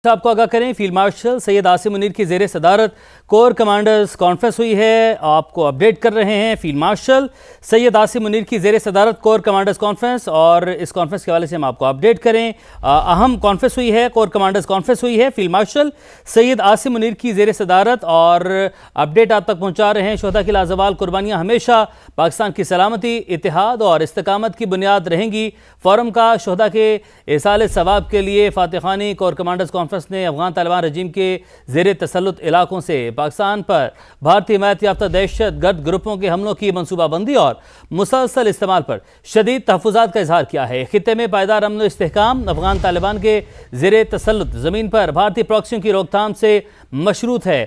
آپ کو آگاہ کریں فیلڈ مارشل سید عاصم منیر کی زیر صدارت کور کمانڈرز کانفرنس ہوئی ہے. آپ کو اپڈیٹ کر رہے ہیں فیلڈ مارشل سید عاصم منیر کی زیر صدارت کور کمانڈرز کانفرنس, اور اس کانفرنس کے حوالے سے ہم آپ کو اپڈیٹ کریں. اہم کانفرنس ہوئی ہے, کور کمانڈرز کانفرنس ہوئی ہے. فیلڈ مارشل سید عاصم منیر کی زیر صدارت, اور اپڈیٹ آپ تک پہنچا رہے ہیں. شہداء کی لازوال قربانیاں ہمیشہ پاکستان کی سلامتی, اتحاد اور استقامت کی بنیاد رہیں گی. فورم کا شہداء کے ایصال ثواب کے لیے فاتح خوانی کور کمانڈرز کانفرنس نے افغان طالبان رجیم کے زیر تسلط علاقوں سے پاکستان پر بھارتی حمایت یافتہ دہشت گرد گروپوں کے حملوں کی منصوبہ بندی اور مسلسل استعمال پر شدید تحفظات کا اظہار کیا ہے. خطے میں پائیدار امن و استحکام افغان طالبان کے زیر تسلط زمین پر بھارتی پراکسیوں کی روک تھام سے مشروط ہے.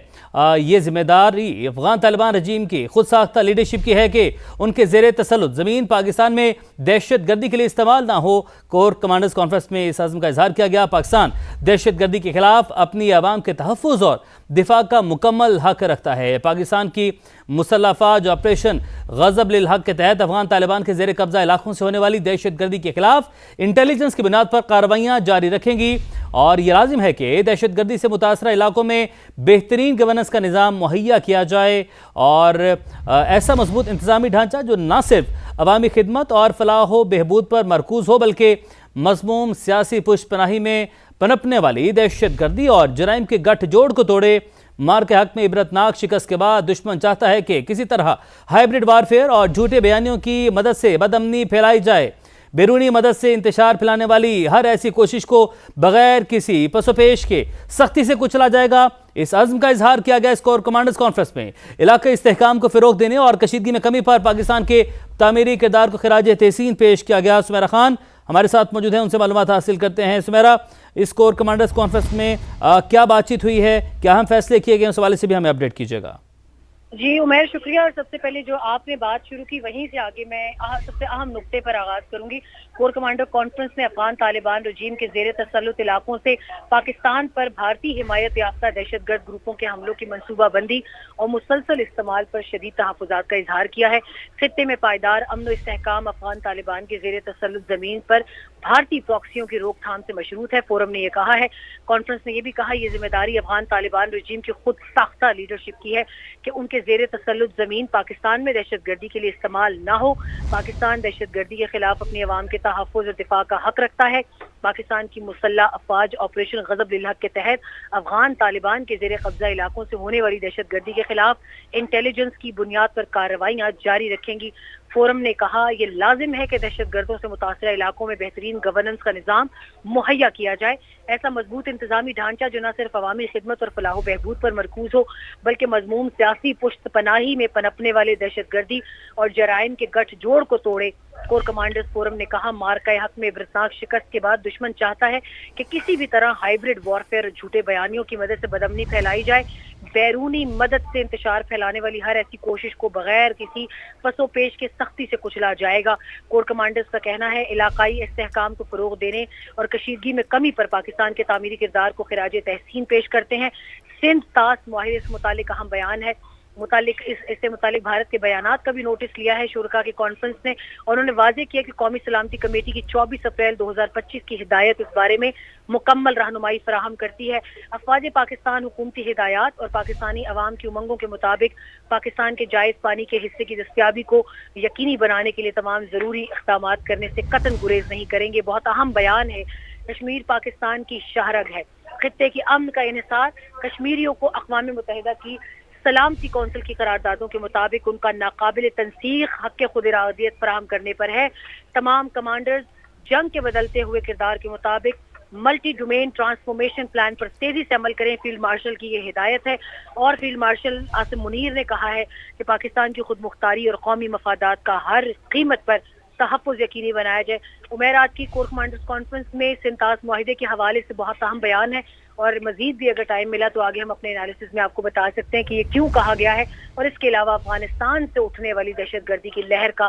یہ ذمہ داری افغان طالبان رجیم کی خود ساختہ لیڈرشپ کی ہے کہ ان کے زیر تسلط زمین پاکستان میں دہشت گردی کے لیے استعمال نہ ہو. کور کمانڈرز کانفرنس میں اس عزم کا اظہار کیا گیا. پاکستان دہشت گردی کے خلاف اپنی عوام کے تحفظ اور دفاع کا مکمل حق رکھتا ہے. پاکستان کی مسلح افواج آپریشن غضب للحق کے تحت افغان طالبان کے زیر قبضہ علاقوں سے ہونے والی دہشت گردی کے خلاف انٹیلیجنس کی بنیاد پر کارروائیاں جاری رکھیں گی, اور یہ لازم ہے کہ دہشت گردی سے متاثرہ علاقوں میں بہترین گورننس کا نظام مہیا کیا جائے, اور ایسا مضبوط انتظامی ڈھانچہ جو نہ صرف عوامی خدمت اور فلاح و بہبود پر مرکوز ہو بلکہ مضموم سیاسی پشت پناہی میں پنپنے والی دہشت گردی اور جرائم کے گٹھ جوڑ کو توڑے. مار کے حق میں عبرتناک شکست کے بعد دشمن چاہتا ہے کہ کسی طرح ہائبرڈ وارفیئر اور جھوٹے بیانیوں کی مدد سے بدامنی پھیلائی جائے. بیرونی مدد سے انتشار پھیلانے والی ہر ایسی کوشش کو بغیر کسی پس و پیش کے سختی سے کچلا جائے گا. اس عزم کا اظہار کیا گیا اس کور کمانڈرز کانفرنس میں. علاقائی استحکام کو فروغ دینے اور کشیدگی میں کمی پر پاکستان کے تعمیری کردار کو خراج تحسین پیش کیا گیا. سمیرہ خان ہمارے ساتھ موجود ہیں, ان سے معلومات حاصل کرتے ہیں. سمیرہ, اس کور کمانڈرز کانفرنس میں کیا بات چیت ہوئی ہے, کیا اہم فیصلے کیے گئے, اس حوالے سے بھی ہمیں اپڈیٹ کیجیے گا. جی عمیر, شکریہ. اور سب سے پہلے جو آپ نے بات شروع کی وہیں سے آگے میں سب سے اہم نقطے پر آغاز کروں گی. کور کمانڈر کانفرنس نے افغان طالبان رجیم کے زیر تسلط علاقوں سے پاکستان پر بھارتی حمایت یافتہ دہشت گرد گروپوں کے حملوں کی منصوبہ بندی اور مسلسل استعمال پر شدید تحفظات کا اظہار کیا ہے. خطے میں پائیدار امن و استحکام افغان طالبان کے زیر تسلط زمین پر بھارتی پراکسیوں کی روک تھام سے مشروط ہے. فورم نے یہ کہا ہے, کانفرنس نے یہ بھی کہا, یہ ذمہ داری افغان طالبان رجیم کی خود ساختہ لیڈرشپ کی ہے کہ ان کے زیر تسلط زمین پاکستان میں دہشت گردی کے لیے استعمال نہ ہو. پاکستان دہشت گردی کے خلاف اپنی عوام کے تحفظ اور دفاع کا حق رکھتا ہے. پاکستان کی مسلح افواج آپریشن غضب للحق کے تحت افغان طالبان کے زیر قبضہ علاقوں سے ہونے والی دہشت گردی کے خلاف انٹیلیجنس کی بنیاد پر کارروائیاں جاری رکھیں گی. فورم نے کہا, یہ لازم ہے کہ دہشت گردوں سے متاثرہ علاقوں میں بہترین گورننس کا نظام مہیا کیا جائے. ایسا مضبوط انتظامی ڈھانچہ جو نہ صرف عوامی خدمت اور فلاح و بہبود پر مرکوز ہو بلکہ مضموم سیاسی پشت پناہی میں پنپنے والے دہشت گردی اور جرائم کے گٹھ جوڑ کو توڑے. کور کمانڈرز فورم نے کہا, مارکہ حق میں عبرتناک شکست کے بعد دشمن چاہتا ہے کہ کسی بھی طرح ہائبرڈ وارفیئر اور جھوٹے بیانیوں کی مدد سے بدامنی پھیلائی جائے. بیرونی مدد سے انتشار پھیلانے والی ہر ایسی کوشش کو بغیر کسی پس و پیش کے سختی سے کچلا جائے گا. کور کمانڈرز کا کہنا ہے, علاقائی استحکام کو فروغ دینے اور کشیدگی میں کمی پر پاکستان کے تعمیری کردار کو خراج تحسین پیش کرتے ہیں. سندھ طاس معاہدے سے متعلق اہم بیان ہے. اس سے متعلق بھارت کے بیانات کا بھی نوٹس لیا ہے شرکاء کی کانفرنس نے, اور انہوں نے واضح کیا کہ قومی سلامتی کمیٹی کی 24 اپریل 2025 کی ہدایت اس بارے میں مکمل رہنمائی فراہم کرتی ہے. افواج پاکستان حکومتی ہدایات اور پاکستانی عوام کی امنگوں کے مطابق پاکستان کے جائز پانی کے حصے کی دستیابی کو یقینی بنانے کے لیے تمام ضروری اقدامات کرنے سے قطعاً گریز نہیں کریں گے. بہت اہم بیان ہے. کشمیر پاکستان کی شاہرگ ہے. خطے کی امن کا انحصار کشمیریوں کو اقوام متحدہ کی سلامتی کونسل کی قراردادوں کے مطابق ان کا ناقابل تنسیق حق خود ارادیت فراہم کرنے پر ہے. تمام کمانڈرز جنگ کے بدلتے ہوئے کردار کے مطابق ملٹی ڈومین ٹرانسفارمیشن پلان پر تیزی سے عمل کریں. فیلڈ مارشل کی یہ ہدایت ہے, اور فیلڈ مارشل عاصم منیر نے کہا ہے کہ پاکستان کی خود مختاری اور قومی مفادات کا ہر قیمت پر تحفظ یقینی بنایا جائے. عمیرات کی کور کمانڈرز کانفرنس میں سندھ طاس معاہدے کے حوالے سے بہت اہم بیان ہے, اور مزید بھی اگر ٹائم ملا تو آگے ہم اپنے انالیسس میں آپ کو بتا سکتے ہیں کہ یہ کیوں کہا گیا ہے, اور اس کے علاوہ افغانستان سے اٹھنے والی دہشت گردی کی لہر کا